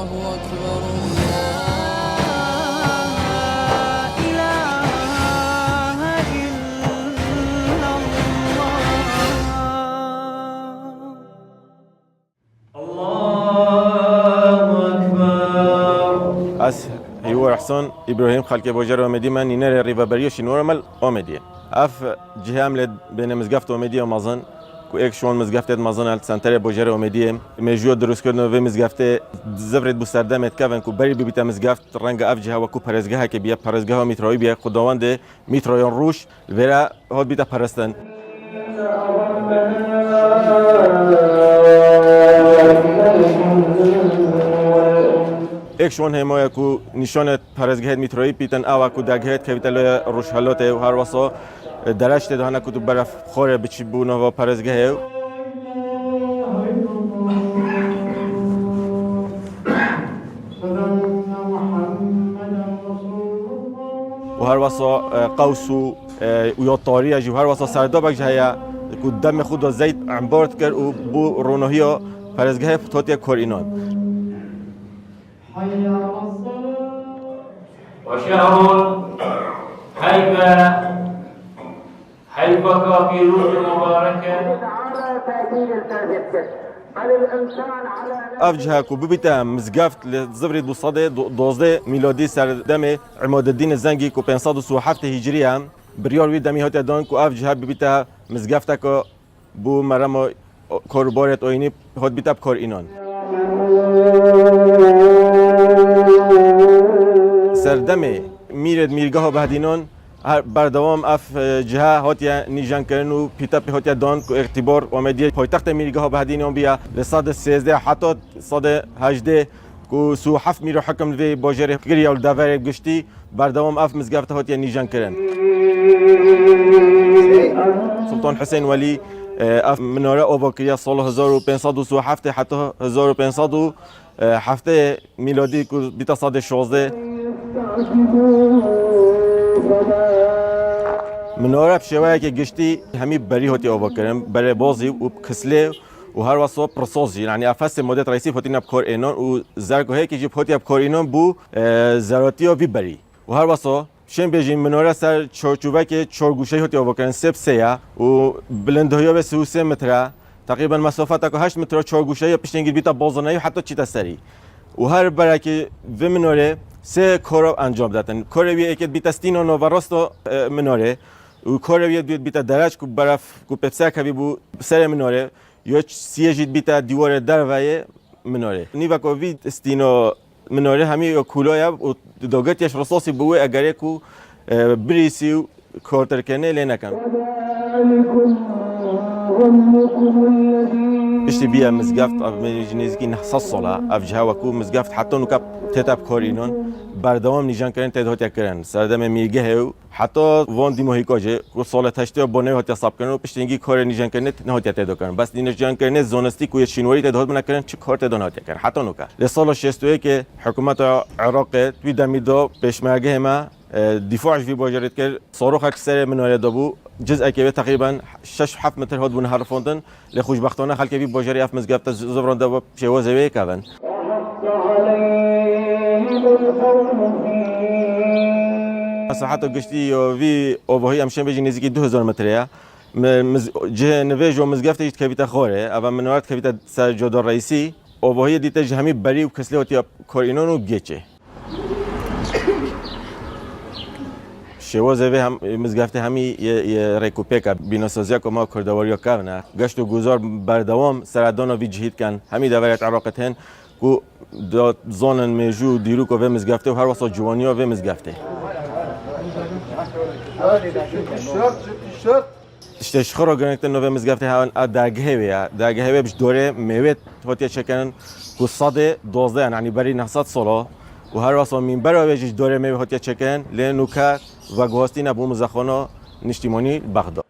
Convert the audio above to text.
أكبر لا إله إلا الله أكبر. از هیور احسان ابراهیم خلک باجر آمدی من اینه ریوبریش نورمال آمدی اف جهام لد بین مزگفت آمدی آمازن کو یک شون مزگفت مازن ال سنتر باجر آمدی مجیو درست کردن و مزگفت زفرد بسردمت کافن کو بری بیت مزگفت رنگ اف جها و کو پرزگاه که بیا پرزگاه میتروی بیا خداوند میترویان روش ورا هات بیت پرستن اکشون همه کو نشانه پرزگاه میتروی پیتن آوا کو دگهت که بیتله روش حالات و هر واسه درشت دهانه کو تو برف خوره بچی بونه و پرزگاه و هر واسه قوسو و یا طاریه جو هر واسه سردابک جهیا کو دم خود زیت عمبارت کرد و بو رونهیا پرزگاه فتوتی کورینان وشهر حيفك في روح مباركة افجها کو ببیتا مزگفت لزبرید بصده 12 میلادی سردم عماد الدین زنگی کو 537 هجری هم بریار وی دمی هات دان کو افجها ببیتا مزگفت کو بو مرام کوربارت اوینی هات بیتاب کور اینان سردم میرد میرگاه بهدینان بردوام اف جهه هاتیا نیجان کردن و پیتا هاتیا دان کو اعتبار آمدی پایتخت میرگاه بهدینان بیا لساد 13 حتی صد 18 کو سو حف میرو حکم وی باجر گریا و داور گشتی بردوام اف مزگفت هاتیا نیجان کردن سلطان حسین ولی اف مناره اوباکریا سال 1507 حتی 1507 میلادی کو بیتا صد 16 مناره بشویه که گشتی همی بری هاتی آوا کردن برای بازی و کسله و هر واسه پرسازی یعنی افس مدت رئیسی هاتی نبکار اینان و زرگاهی که جب هاتی نبکار اینان بو زراتی وی بری و هر واسه شن بیجیم مناره سر چارچوبه که چارگوشه هاتی آوا کردن سب سیا و بلندهایی به 3 متر تقریبا مسافت تا 8 متر چارگوشه یا پیشنگیر بیتا بازنایی حتی چیتا سری و هر برای که و مناره سه کار انجام دادن کاروی که بیت استینو نو راست مناره و کاروی بیت درج کو برف کو پسا کوي بو سر مناره یا سیجید بیت دیوار دروای مناره نیو کو وی استینو مناره همي کولای و دوگتیش رصاصی بو اگر کو بریسی کارتر کنه لنکن اشتی بیا مزگفت مجنیزکی نحساس صلا افجها و کو مزگفت حتی نکب تتاب کارینان بردوام نیجان کردن تدهات کردن سردم میگه و حتی وان دیماهی کاجه کو سال تشتی بانه هات حساب کردن و پشتینگی کار نیجان کردن نهات تدا کردن بس نیجان کردن زونستی کوی شینوری تدهات من کردن چه کار تدانات کردن حتی نکرد لسال 61 که حکومت عراق توی دمیدا پشمرگه ما دفاعش في باجرت كر صاروخ اكثر من يدبو جزء كبير تقريبا 6-7 متر هاد بون هرفوندن لخوشبختانه خلق في باجري اف مزغبت زبران دبو شوازه وي كابن مساحت گشتی وی اوهی امشن بجی نزدیکی 2000 متره جه نویج و مزگفت ایت کبیت خوره اول منوارت کبیت سر جدار رئیسی اوهی دیت جهمی بری و کسلی هاتی کارینانو گیچه شوازه هم مزگفته همی یه ریکوپیکا بیناسازی که ما کردواریا کردن گشت و گذار بردوام سردان وی جهید کن همی دورت عراقتن کو زانن میجو دیرو که و مزگفته و هر واسه جوانیا و مزگفته اشتشخرا گرنگتن نو مزگفته هون درگهوی بش دوره میوت هاتی چکن کو صد 12 یعنی بری 900 ساله و هر واسه من برای وجه دوره میوه هاتی چکن لنوکر و گواستی نبوم زخانه نشتیمانی بغداد